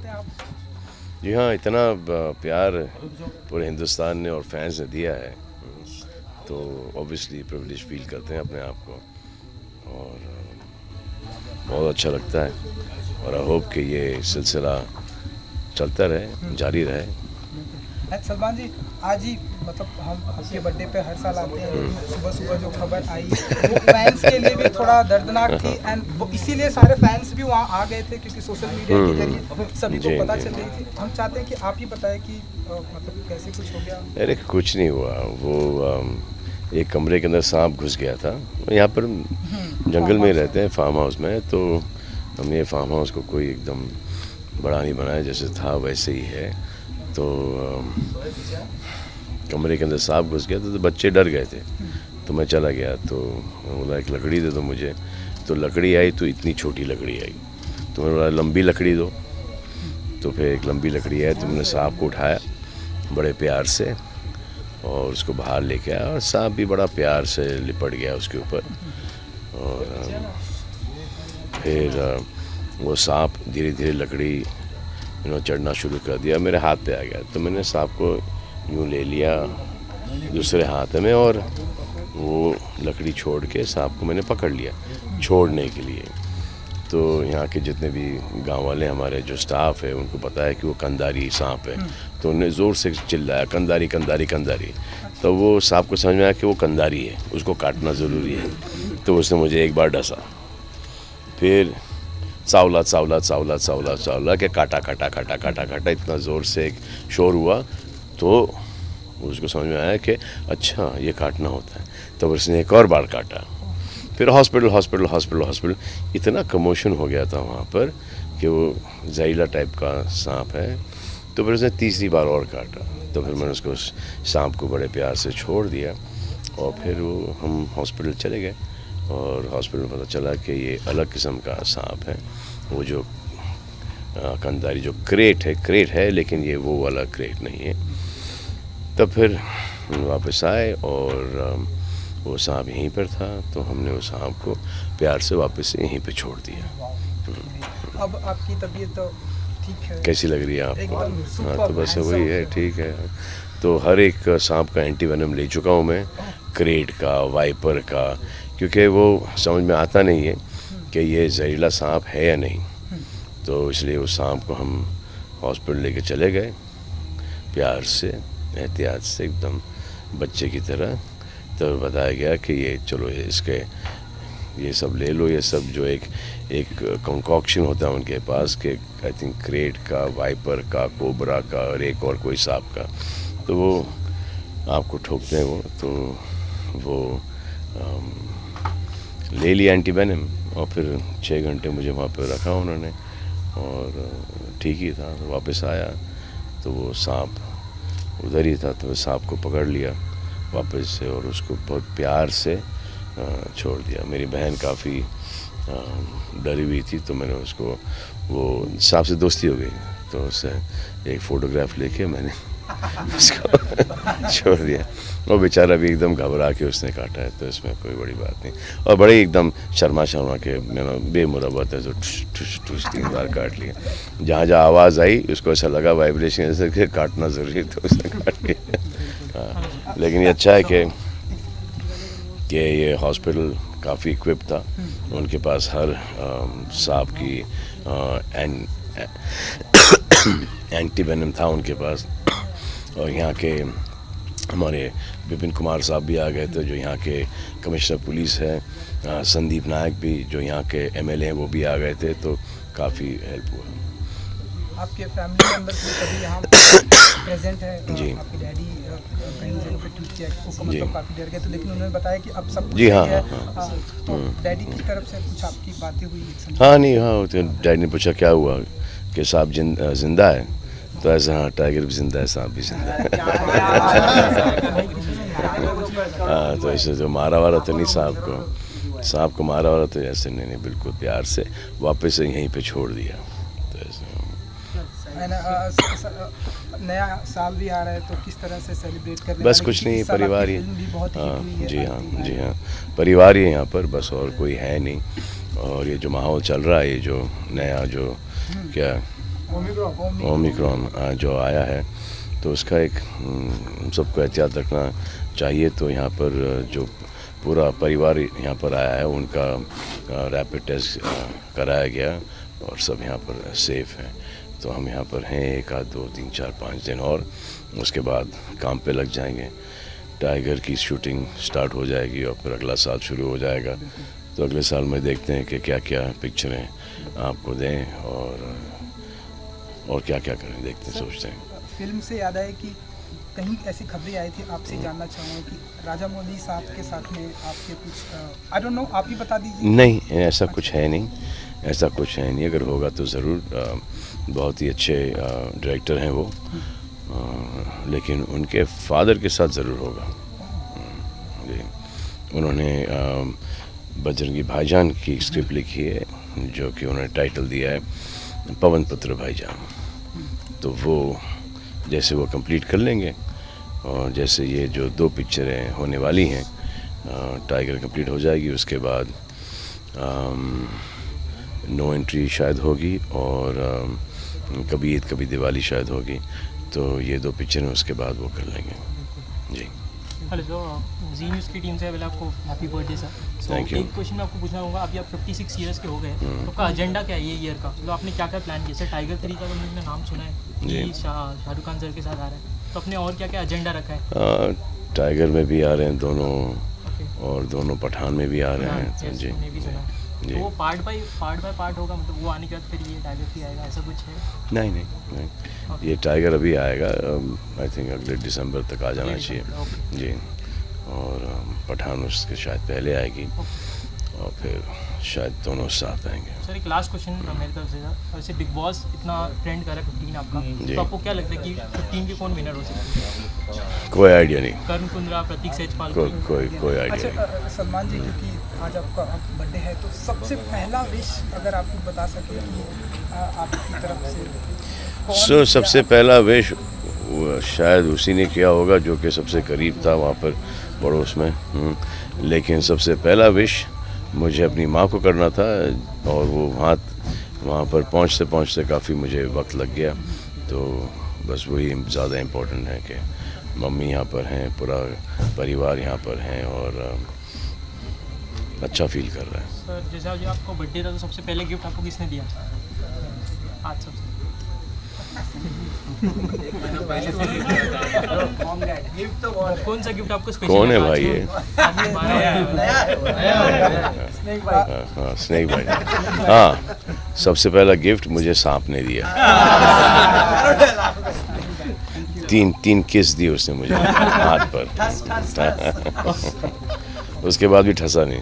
हैं आप? जी हाँ, इतना प्यार पूरे हिंदुस्तान ने और फैंस ने दिया है, तो ऑब्वियसली प्रिविलेज फील करते हैं अपने आप को और बहुत अच्छा लगता है और आई होप कि ये सिलसिला चलता रहे, जारी रहे। सलमान जी, आज ही मतलब हम आपके बर्थडे पे हर साल आते हैं, लेकिन सुबह सुबह जो खबर आई वो फैंस के लिए भी थोड़ा दर्दनाक थी एंड इसीलिए सारे फैंस भी वहाँ आ गए थे क्योंकि सोशल मीडिया के जरिए सभी को पता चल रही थी। हम चाहते हैं कि आप ही बताएं कि मतलब कैसे कुछ हो गया। अरे कुछ नहीं हुआ, वो एक कमरे के अंदर सांप घुस गया था। यहाँ पर जंगल में रहते हैं, फार्म हाउस में, तो हमने फार्म हाउस को कोई एकदम बड़ा नहीं बनाया, जैसे था वैसे ही है। तो कमरे के अंदर सांप घुस गया तो बच्चे डर गए थे, तो मैं चला गया, तो बोला एक लकड़ी दे दो मुझे। तो लकड़ी आई तो इतनी छोटी लकड़ी आई, तो मैंने बोला लंबी लकड़ी दो। तो फिर एक लंबी लकड़ी आई, तो मैंने सांप को उठाया बड़े प्यार से और उसको बाहर लेके आया और सांप भी बड़ा प्यार से लिपट गया उसके ऊपर। और फिर वो सांप धीरे धीरे लकड़ी चढ़ना शुरू कर दिया, मेरे हाथ पे आ गया। तो मैंने सांप को यूँ ले लिया दूसरे हाथ में और वो लकड़ी छोड़ के सांप को मैंने पकड़ लिया छोड़ने के लिए। तो यहाँ के जितने भी गांव वाले हमारे जो स्टाफ है उनको पता है कि वो कंधारी सांप है, तो उन्होंने ज़ोर से चिल्लाया कंधारी कंधारी कंधारी। तो वो सांप को समझ में आया कि वो कंधारी है, उसको काटना ज़रूरी है। तो उसने मुझे एक बार डसा, फिर चावला चावला चावला चावला चावला के काटा काटा काटा काटा काटा, इतना ज़ोर से एक शोर हुआ। तो उसको समझ में आया कि अच्छा ये काटना होता है। तो उसने एक और बार काटा, फिर हॉस्पिटल हॉस्पिटल हॉस्पिटल हॉस्पिटल, इतना कमोशन हो गया था वहाँ पर कि वो जहरीला टाइप का सांप है। तो फिर उसने तीसरी बार और काटा, तो फिर मैंने उसको सांप को बड़े प्यार से छोड़ दिया और फिर वो हम हॉस्पिटल चले गए और हॉस्पिटल में पता चला कि ये अलग किस्म का सांप है। वो जो कंधारी जो क्रेट है लेकिन ये वो वाला क्रेट नहीं है। तब फिर वापस आए और वो सांप यहीं पर था, तो हमने उस सांप को प्यार से वापस यहीं पे छोड़ दिया। अब आपकी तबीयत तो ठीक है? कैसी लग रही है आपको? हाँ, तो बस वही है, ठीक है। तो हर एक सांप का एंटीवेनम ले चुका हूँ मैं, क्रेट का, वाइपर का, क्योंकि वो समझ में आता नहीं है कि ये जहरीला सांप है या नहीं। तो इसलिए उस सांप को हम हॉस्पिटल लेके चले गए प्यार से, एहतियात से, एकदम बच्चे की तरह। तो बताया गया कि ये चलो इसके ये सब ले लो, ये सब जो एक कंकॉक्शन होता है उनके पास कि आई थिंक क्रेट का, वाइपर का, कोबरा का और एक और कोई सांप का, तो वो आपको ठोकते हैं वो। तो वो ले लिया एंटीवेनम और फिर 6 घंटे मुझे वहाँ पर रखा उन्होंने और ठीक ही था। तो वापस आया तो वो सांप उधर ही था, तो सांप को पकड़ लिया वापस से और उसको बहुत प्यार से छोड़ दिया। मेरी बहन काफ़ी डरी हुई थी, तो मैंने उसको, वो सांप से दोस्ती हो गई, तो उससे एक फ़ोटोग्राफ लेके मैंने उसको छोड़ दिया। वो बेचारा भी एकदम घबरा के उसने काटा है, तो इसमें कोई बड़ी बात नहीं। और बड़े एकदम शर्मा के मैंने बेमुरवत है, तो ठुस ठुस 3 बार काट लिया। जहाँ जहाँ आवाज़ आई उसको ऐसा लगा वाइब्रेशन ऐसे कि काटना ज़रूरी, तो उसने काट लिया। हाँ, लेकिन ये अच्छा है कि ये हॉस्पिटल काफ़ी इक्विप था, उनके पास हर सांप की एंटीवेनम था उनके पास। और यहाँ के हमारे विपिन कुमार साहब भी आ गए थे, जो यहाँ के कमिश्नर पुलिस है, संदीप नायक भी जो यहाँ के एमएलए हैं वो भी आ गए थे, तो काफ़ी हेल्प हुआ। आपके फैमिली मेंबर्स भी सभी यहाँ प्रेजेंट है? जी, आपके डैडी कहीं जगह पे ट्वीट किया वो मतलब काफ़ी डर गए थे, लेकिन उन्होंने बताया कि अब सब जी हाँ है। हाँ। तो डैडी की तरफ से कुछ आपकी बातें हुई? हाँ नहीं, हाँ, तो डैडी ने पूछा क्या हुआ कि सांप जिंदा है, तो ऐसा हाँ टाइगर भी जिंदा है, सांप भी जिंदा है। हाँ, तो ऐसे जो मारा वारा तो नहीं सांप को मारा वारा तो ऐसे नहीं, बिल्कुल प्यार से वापस से यहीं पे छोड़ दिया। तो ऐसे नया साल भी आ रहा है, तो किस तरह से सेलिब्रेट करने? बस कुछ नहीं, परिवार ही। हाँ जी हाँ, परिवार ही है यहाँ पर, बस और कोई है नहीं। और ये जो माहौल चल रहा है, ये जो नया जो क्या ओमिक्रॉन जो आया है, तो उसका एक सबको एहतियात रखना चाहिए। तो यहाँ पर जो पूरा परिवार यहाँ पर आया है उनका रैपिड टेस्ट कराया गया और सब यहाँ पर सेफ हैं। तो हम यहाँ पर हैं 1 आध 2 3 4 5 दिन और उसके बाद काम पे लग जाएंगे। टाइगर की शूटिंग स्टार्ट हो जाएगी और फिर अगला साल शुरू हो जाएगा। तो अगले साल में देखते हैं कि क्या क्या पिक्चरें आपको दें और क्या क्या करें, देखते हैं, सोचते हैं। फिल्म से याद आया कि कहीं ऐसी खबरें आई थी, आपसे जानना चाहूँगा कि राजा मौली साहब के साथ में आपके कुछ आई डोंट नो, आप ही बता दीजिए। नहीं, ऐसा कुछ है नहीं, ऐसा कुछ है नहीं। अगर होगा तो ज़रूर, बहुत ही अच्छे डायरेक्टर हैं वो, लेकिन उनके फादर के साथ ज़रूर होगा। जी, उन्होंने बजरंगी भाईजान की स्क्रिप्ट लिखी है, जो कि उन्होंने टाइटल दिया है पवन पुत्र भाईजान। तो वो जैसे वो कंप्लीट कर लेंगे और जैसे ये जो 2 पिक्चरें होने वाली हैं, टाइगर कंप्लीट हो जाएगी, उसके बाद नो एंट्री शायद होगी और कभी ईद कभी दिवाली शायद होगी। तो ये 2 पिक्चरें उसके बाद वो कर लेंगे। जी, हेलो सर, जी न्यूज़ की टीम से पहले आपको happy birthday sir. Thank you. एक क्वेश्चन मैं आपको पूछना चाहूँगा, अभी आप 56 ईयर्स के हो गए, तो आपका एजेंडा क्या है ये ईयर का? मतलब आपने क्या क्या प्लान किया? सर टाइगर 3 का तो मैंने नाम सुना है जी। कि शाहरुख खान सर के साथ आ रहा है, तो आपने और क्या क्या एजेंडा रखा है? टाइगर में भी आ रहे हैं दोनों ओके, और दोनों पठान में भी आ रहे हैं। तो जी, मैंने भी सुना। जी। तो वो पार्ट बाय पार्ट होगा, मतलब वो आने के बाद फिर ये टाइगर 3 आएगा, ऐसा कुछ है? नहीं नहीं नहीं, ये टाइगर अभी आएगा, आई थिंक अगले दिसंबर तक आ जाना चाहिए। ओके। जी, और पठान उसके शायद पहले आएगी और फिर शायद दोनों साथ आएंगे। सर एक लास्ट क्वेश्चन मेरी तरफ से सर, वैसे बिग बॉस इतना ट्रेंड कर रहा है 15 आपका, जी। तो आपको क्या लगता है कि 15 के कौन विनर हो सकते हैं? कोई आइडिया नहीं, कर्ण कुंद्रा, प्रतीक सेजपाल? कोई आइडिया नहीं। अच्छा सलमान जी, क्योंकि आज आपका बर्थडे है, तो सबसे पहला विश अगर आपको बता सके कि आपकी तरफ से सबसे पहला विश शायद उसी ने किया होगा जो कि सबसे करीब था वहाँ पर पड़ोस में। लेकिन सबसे पहला विश मुझे अपनी माँ को करना था और वो वहाँ पर पहुँचते पहुँचते काफ़ी मुझे वक्त लग गया। तो बस वही ज़्यादा इम्पोर्टेंट है कि मम्मी यहाँ पर हैं, पूरा परिवार यहाँ पर हैं और अच्छा फील कर रहा है। सर जैसे आज आपका बर्थडे था, तो सबसे पहले गिफ्ट आपको किसने दिया आज? सबसे कौन सा गिफ्ट आपको स्पेशल? कौन है भाई ये? ये हाँ, स्नेक भाई। हाँ, सबसे पहला गिफ्ट मुझे सांप ने दिया। 3 किस दी उसने मुझे हाथ पर। उसके बाद भी ठसा नहीं।